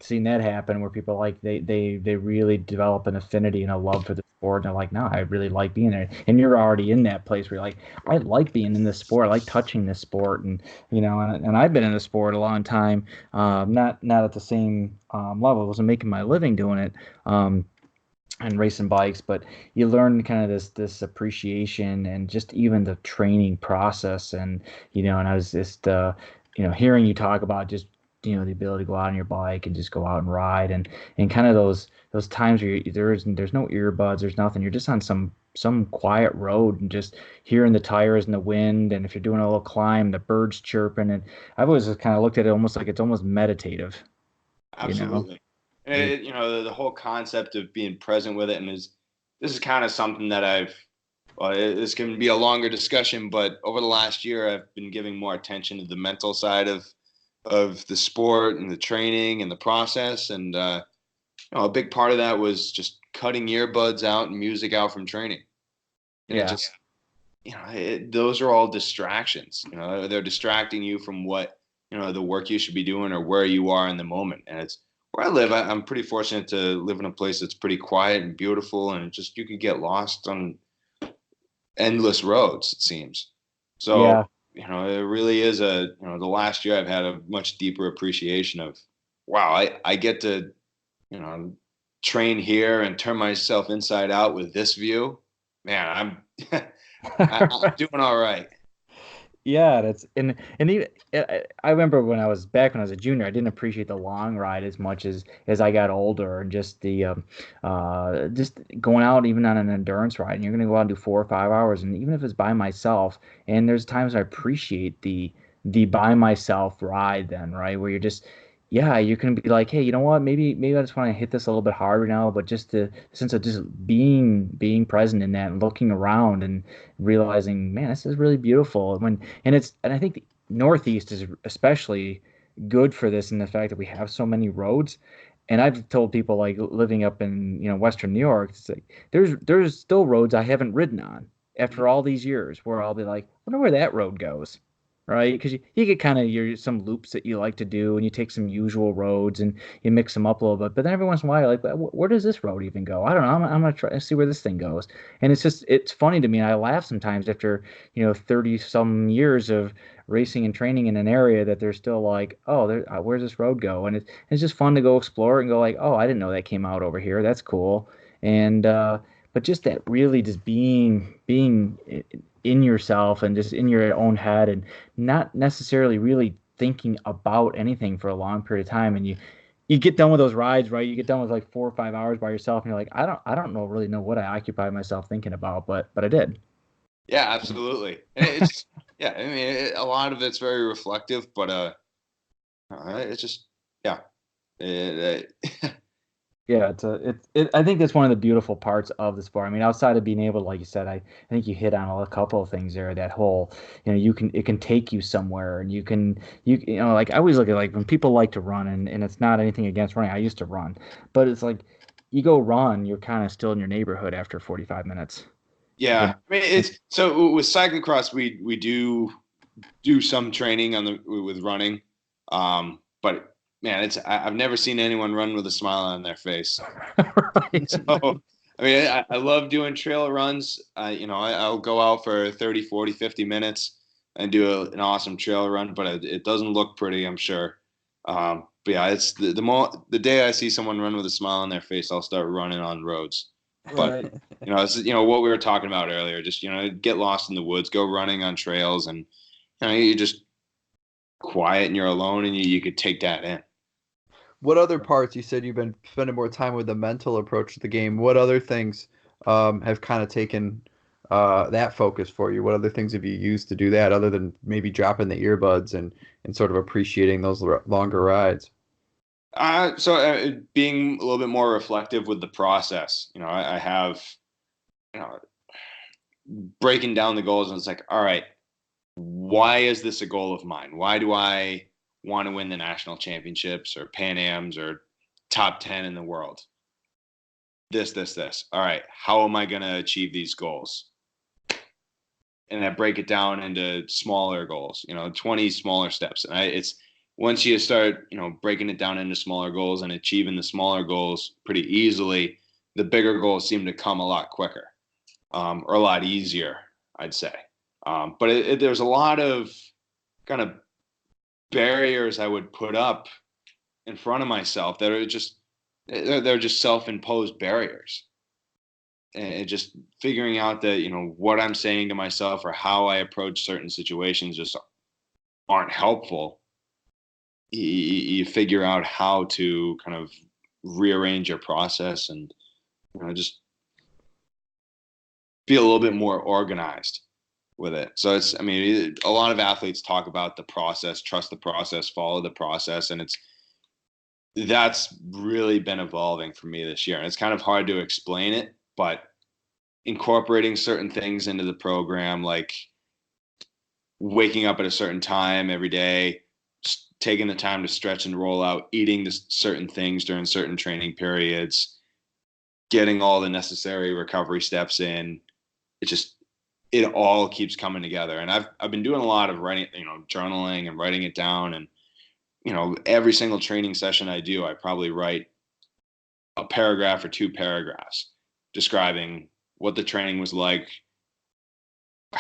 Seen that happen where people they really develop an affinity and a love for the sport, and they're like, no, I really like being there. And you're already in that place where you're like, I like being in this sport, I like touching this sport, and and I've been in the sport a long time, not at the same level. I wasn't making my living doing it. And racing bikes, but you learn kind of this appreciation and just even the training process, and and I was just hearing you talk about just the ability to go out on your bike and just go out and ride, and kind of those times where there's no earbuds, there's nothing, you're just on some quiet road and just hearing the tires and the wind, and if you're doing a little climb, the birds chirping, and I've always just kind of looked at it almost like it's almost meditative. Absolutely. And the whole concept of being present with it, and this is kind of something that this can be a longer discussion, but over the last year, I've been giving more attention to the mental side of the sport and the training and the process. And, a big part of that was just cutting earbuds out and music out from training. And those are all distractions. They're distracting you from what, the work you should be doing or where you are in the moment. And it's where I live. I'm pretty fortunate to live in a place that's pretty quiet and beautiful, and just you could get lost on endless roads, it seems. So, it really is the last year I've had a much deeper appreciation of, wow, I get to, train here and turn myself inside out with this view. Man, I'm doing all right. Yeah, that's and even, I remember when I was a junior, I didn't appreciate the long ride as much as I got older, and just the just going out even on an endurance ride, and you're going to go out and do 4 or 5 hours, and even if it's by myself, and there's times I appreciate the by myself ride then, right, where you're just yeah, you can be like, hey, you know what? Maybe I just want to hit this a little bit harder now, but just the sense of just being present in that and looking around and realizing, man, this is really beautiful. And I think the Northeast is especially good for this in the fact that we have so many roads. And I've told people like living up in, Western New York, it's like there's still roads I haven't ridden on after all these years where I'll be like, I wonder where that road goes, right? Because you get kind of your some loops that you like to do, and you take some usual roads and you mix them up a little bit. But then every once in a while, you're like, where does this road even go? I don't know. I'm gonna try to see where this thing goes. And it's funny to me. And I laugh sometimes after 30 some years of racing and training in an area that they're still like, oh, where's this road go? And it's just fun to go explore and go like, oh, I didn't know that came out over here. That's cool. And but just that really just being in yourself and just in your own head and not necessarily really thinking about anything for a long period of time. And you get done with those rides, right? You get done with like 4 or 5 hours by yourself, and you're like, I don't really know what I occupy myself thinking about, but I did. Yeah, absolutely. It's yeah. I mean, a lot of it's very reflective, but it's just yeah. It, Yeah, I think that's one of the beautiful parts of the sport. I mean, outside of being able to, like you said, I think you hit on a couple of things there. That whole, it can take you somewhere, and like I always look at like when people like to run, and it's not anything against running. I used to run, but it's like you go run, you're kind of still in your neighborhood after 45 minutes. yeah, I mean, it's so with cyclocross, we do some training with running, but man, I've never seen anyone run with a smile on their face. Right. So, I mean, I love doing trail runs. I'll go out for 30, 40, 50 minutes and do an awesome trail run, but it doesn't look pretty, I'm sure. But yeah, it's the day I see someone run with a smile on their face, I'll start running on roads. But Right. it's what we were talking about earlier. Just get lost in the woods, go running on trails, and you just quiet and you're alone, and you could take that in. What other parts, you said you've been spending more time with the mental approach to the game. What other things have kind of taken that focus for you? What other things have you used to do that other than maybe dropping the earbuds and sort of appreciating those longer rides? So being a little bit more reflective with the process. I have, you know, breaking down the goals, and it's like, all right, why is this a goal of mine? Why do I want to win the national championships or Pan Ams or top 10 in the world? This. All right, how am I going to achieve these goals? And I break it down into smaller goals, 20 smaller steps. And it's once you start, breaking it down into smaller goals and achieving the smaller goals pretty easily, the bigger goals seem to come a lot quicker, or a lot easier, I'd say. But there's a lot of kind of barriers I would put up in front of myself that are they're just self-imposed barriers, and just figuring out that what I'm saying to myself or how I approach certain situations just aren't helpful. You figure out how to kind of rearrange your process and just feel a little bit more organized with it. So a lot of athletes talk about the process, trust the process, follow the process. And that's really been evolving for me this year. And it's kind of hard to explain it, but incorporating certain things into the program, like waking up at a certain time every day, taking the time to stretch and roll out, eating certain things during certain training periods, getting all the necessary recovery steps in. It all keeps coming together. And I've been doing a lot of writing, journaling and writing it down. And, every single training session I do, I probably write a paragraph or 2 paragraphs describing what the training was like,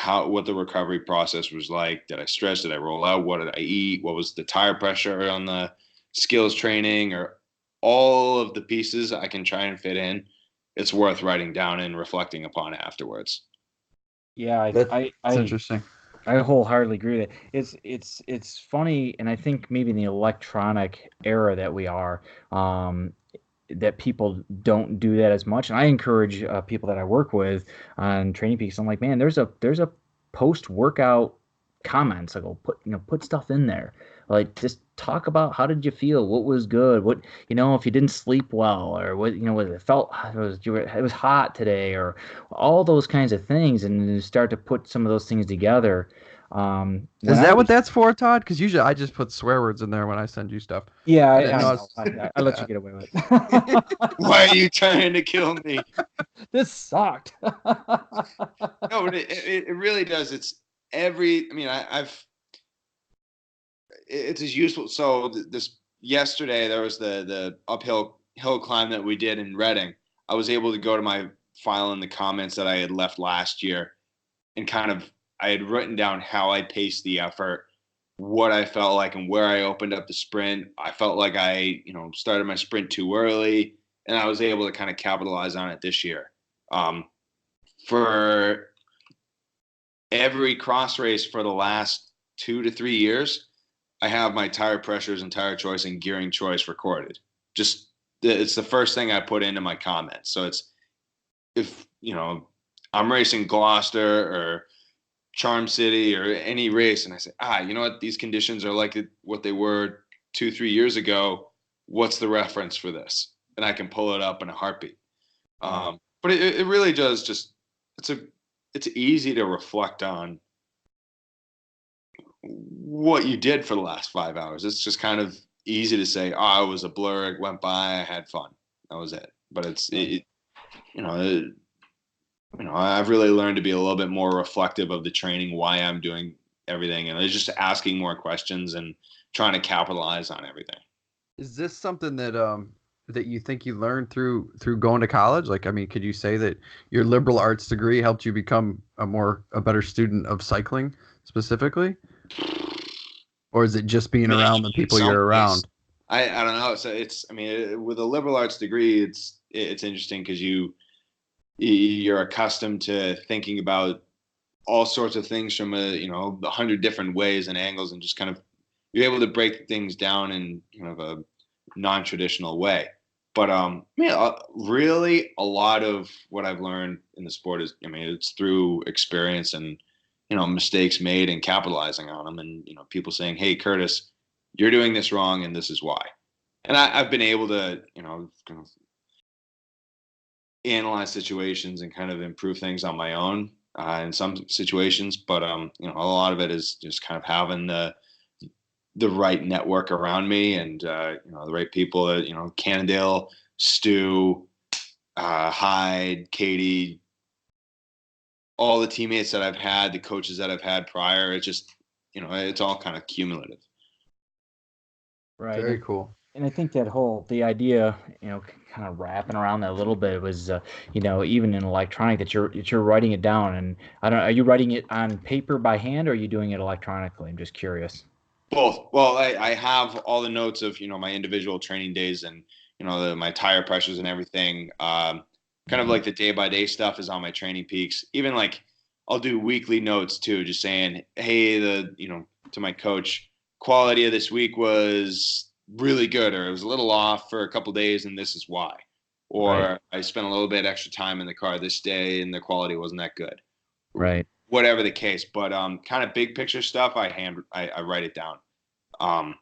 what the recovery process was like. Did I stretch? Did I roll out? What did I eat? What was the tire pressure on the skills training? Or all of the pieces I can try and fit in. It's worth writing down and reflecting upon afterwards. Yeah, That's interesting. I wholeheartedly agree with it. It's funny, and I think maybe in the electronic era that we are, that people don't do that as much. And I encourage people that I work with on Training Peaks. I'm like, man, there's a post workout comments. I go, put stuff in there. Like, just talk about how did you feel, what was good, what, if you didn't sleep well, or what, what it was hot today, or all those kinds of things, and then you start to put some of those things together. Is that what that's for, Todd? Because usually I just put swear words in there when I send you stuff. Yeah, I didn't know. I let you get away with it. Why are you trying to kill me? This sucked. No, but it really does. It's it's as useful. So this yesterday there was the uphill climb that we did in Reading. I was able to go to my file in the comments that I had left last year, and I had written down how I paced the effort, what I felt like, and where I opened up the sprint. I felt like I started my sprint too early, and I was able to kind of capitalize on it this year. For every cross race for the last 2 to 3 years, I have my tire pressures and tire choice and gearing choice recorded. It's the first thing I put into my comments. So it's, if I'm racing Gloucester or Charm City or any race, and I say, you know what, these conditions are like what they were 2-3 years ago. What's the reference for this? And I can pull it up in a heartbeat. But it really does just, it's easy to reflect on what you did for the last 5 hours. It's just kind of easy to say, it was a blur, it went by, I had fun, that was it. But I've really learned to be a little bit more reflective of the training, why I'm doing everything, and it's just asking more questions and trying to capitalize on everything. Is this something that you think you learned through going to college? Like, I mean, could you say that your liberal arts degree helped you become a better student of cycling specifically? Or is it just being around the people you're around? I don't know. So with a liberal arts degree, it's interesting because you're accustomed to thinking about all sorts of things from 100 different ways and angles, and just kind of you're able to break things down in a non-traditional way. But really a lot of what I've learned in the sport is, it's through experience and mistakes made and capitalizing on them, and people saying, hey, Curtis, you're doing this wrong and this is why. And I've been able to kind of analyze situations and kind of improve things on my own in some situations, but a lot of it is just kind of having the right network around me, and the right people that Cannondale, Stu, Hyde, Katie, all the teammates that I've had, the coaches that I've had prior. It's just it's all kind of cumulative. Right. Very cool. And I think the idea, kind of wrapping around that a little bit was, even in electronic, that you're writing it down. And are you writing it on paper by hand, or are you doing it electronically? I'm just curious. Both. Well, I have all the notes of, my individual training days and, my tire pressures and everything. Kind of like the day by day stuff is on my Training Peaks. Even like I'll do weekly notes too, just saying, hey, to my coach, quality of this week was really good, or it was a little off for a couple of days, and this is why. Or right. I spent a little bit extra time in the car this day and the quality wasn't that good. Right. Whatever the case, but kind of big picture stuff, I write it down. I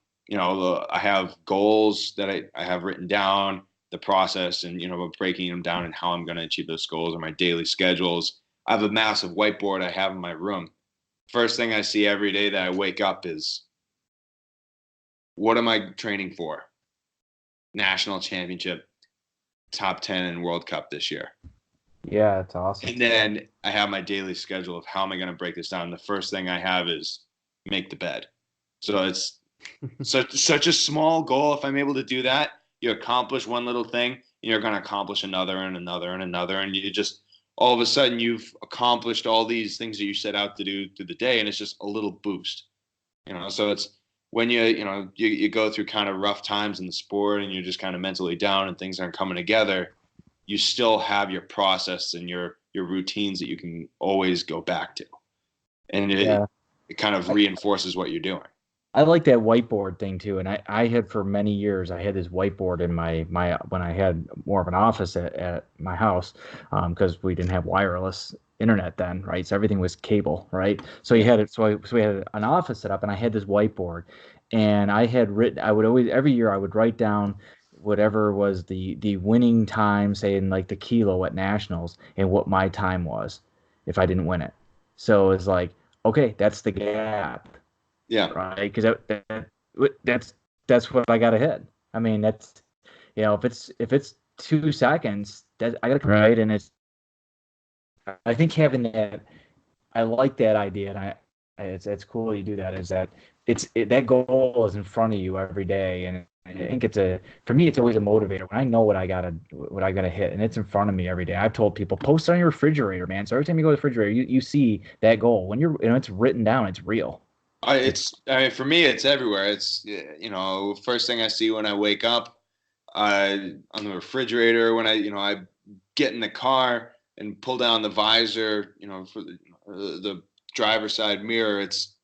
have goals that I have written down, the process, and breaking them down and how I'm going to achieve those goals, or my daily schedules. I have a massive whiteboard I have in my room. First thing I see every day that I wake up is, what am I training for? National championship, top 10 in World Cup this year. Yeah, that's awesome. And then I have my daily schedule of how am I going to break this down. The first thing I have is make the bed. So it's such a small goal. If I'm able to do that, you accomplish one little thing, and you're going to accomplish another and another and another. And you just, all of a sudden, you've accomplished all these things that you set out to do through the day. And it's just a little boost, so it's when you go through kind of rough times in the sport and you're just kind of mentally down and things aren't coming together, you still have your process and your routines that you can always go back to. And it kind of reinforces what you're doing. I like that whiteboard thing too. And I had for many years, I had this whiteboard in my when I had more of an office at my house, because we didn't have wireless. internet then, right? So everything was cable, right? So you had it. So we had an office set up, and I had this whiteboard, and I had written. I would always every year I would write down whatever was the winning time, say in like the kilo at nationals, and what my time was if I didn't win it. So it's like, okay, that's the gap, Yeah. right? Because that's what I got to hit. I mean, that's if it's 2 seconds, that I got to come right, and I think having that, I like that idea, and it's cool you do that. Is that that goal is in front of you every day, and I think for me it's always a motivator when I know what I gotta hit, and it's in front of me every day. I've told people post it on your refrigerator, man. So every time you go to the refrigerator, you see that goal when it's written down, it's real. For me, it's everywhere. It's first thing I see when I wake up, on the refrigerator. When I get in the car and pull down the visor, for the driver's side mirror, it's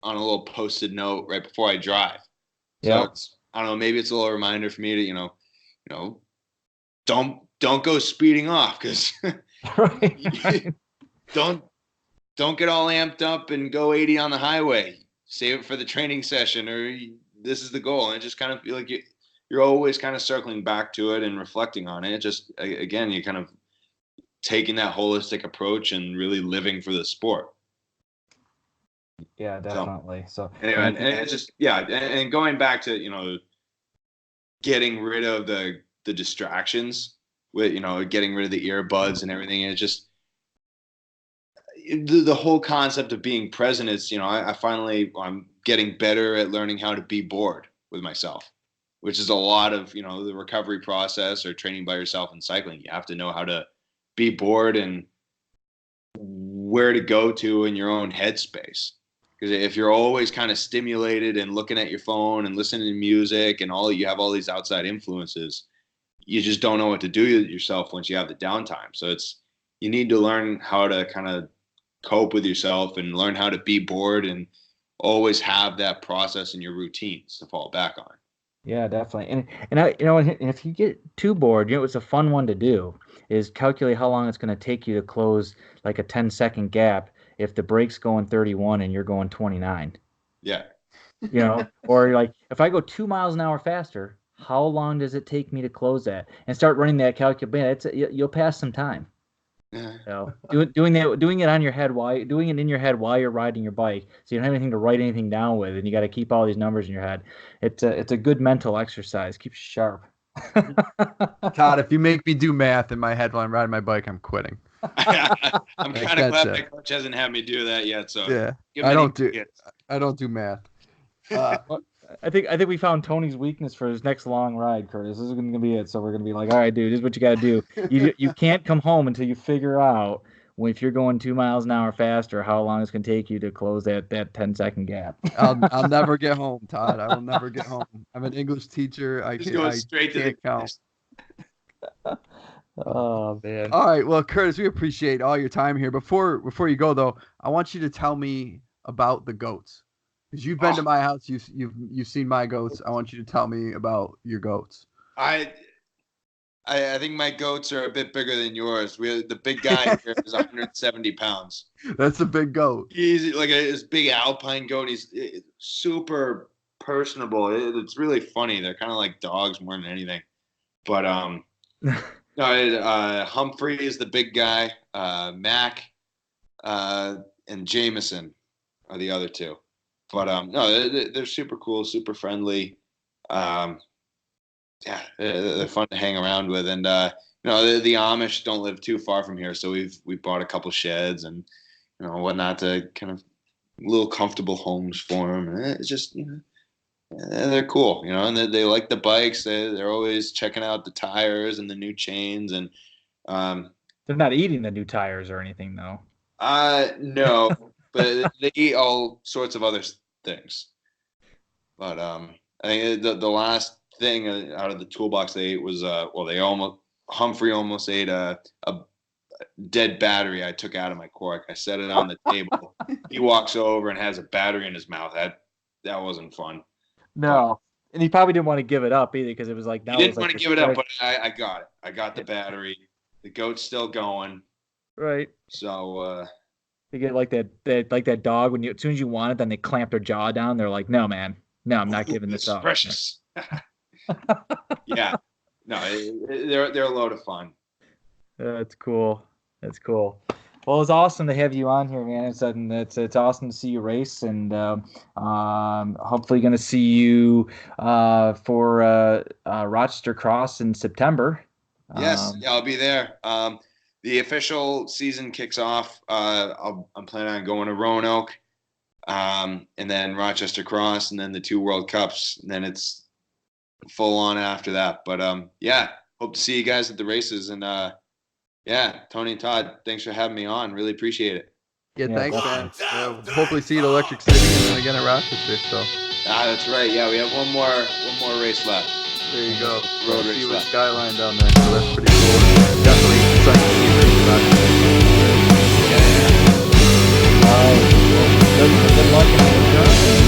on a little post-it note right before I drive. So it's, I don't know, maybe it's a little reminder for me to, don't go speeding off, because don't get all amped up and go 80 on the highway. Save it for the training session, or this is the goal. And it just kind of feel like you're always kind of circling back to it and reflecting on it. Just, again, you kind of taking that holistic approach and really living for the sport. Yeah, definitely. So anyway, and it's just, and going back to, getting rid of the distractions with, getting rid of the earbuds and everything. And it just, the whole concept of being present is, I'm getting better at learning how to be bored with myself, which is a lot of, the recovery process or training by yourself in cycling. You have to know how to be bored and where to go to in your own headspace. Because if you're always kind of stimulated and looking at your phone and listening to music and you have all these outside influences, you just don't know what to do with yourself once you have the downtime. So you need to learn how to kind of cope with yourself and learn how to be bored and always have that process in your routines to fall back on. Yeah, definitely. And if you get too bored, it's a fun one to do is calculate how long it's going to take you to close like a 10-second gap if the brake's going 31 and you're going 29. Yeah. Or like if I go 2 miles an hour faster, how long does it take me to close that? And start running that calculation. You'll pass some time. Yeah. Doing it on your head doing it in your head while you're riding your bike, so you don't have anything to write anything down with, and you got to keep all these numbers in your head. It's a good mental exercise. Keeps you sharp. Todd, if you make me do math in my head while I'm riding my bike, I'm quitting. I'm kind of glad my coach hasn't had me do that yet. So yeah, I don't do math. I think we found Tony's weakness for his next long ride, Curtis. This is going to be it. So we're going to be like, all right, dude, this is what you got to do. You can't come home until you figure out if you're going 2 miles an hour faster, how long it's going to take you to close that 10-second gap. I'll never get home, Todd. I will never get home. I'm an English teacher. I can't straight to the count. Oh man! All right, well, Curtis, we appreciate all your time here. Before you go though, I want you to tell me about the goats. Because you've been to my house, you've seen my goats. I want you to tell me about your goats. I think my goats are a bit bigger than yours. The big guy here is 170 pounds. That's a big goat. He's like this big alpine goat. He's super personable. It's really funny. They're kind of like dogs more than anything. But Humphrey is the big guy. Mac and Jameson are the other two. But they're super cool, super friendly. They're fun to hang around with, and the Amish don't live too far from here, so we bought a couple sheds and whatnot to kind of little comfortable homes for them. And it's just they're cool, and they like the bikes. They're always checking out the tires and the new chains, and they're not eating the new tires or anything though. No. But they eat all sorts of other things. But I think the last thing out of the toolbox they ate was Humphrey almost ate a dead battery I took out of my cork. I set it on the table. He walks over and has a battery in his mouth. That wasn't fun. No, and he probably didn't want to give it up either because it was like he didn't want to give it up, but I got it. I got the battery. The goat's still going. Right. So They get like that dog when as soon as you want it, then they clamp their jaw down. They're like, no, man, no, I'm not giving this up. Precious. Yeah. No, they're a load of fun. That's cool. That's cool. Well, it's awesome to have you on here, man. It's awesome to see you race, and hopefully going to see you for Rochester Cross in September. Yes, yeah, I'll be there. The official season kicks off. I'm planning on going to Roanoke, and then Rochester Cross, and then the 2 World Cups, and then it's full on after that. But yeah, hope to see you guys at the races, and yeah, Tony and Todd, thanks for having me on. Really appreciate it. Yeah, thanks, man. Hopefully see you at Electric City and then again at Rochester. So. That's right. Yeah, we have one more race left. There you go. Road See race with left. Skyline down there. So that's pretty cool. Definitely exciting to see you race Rochester. All right. Well, good luck in the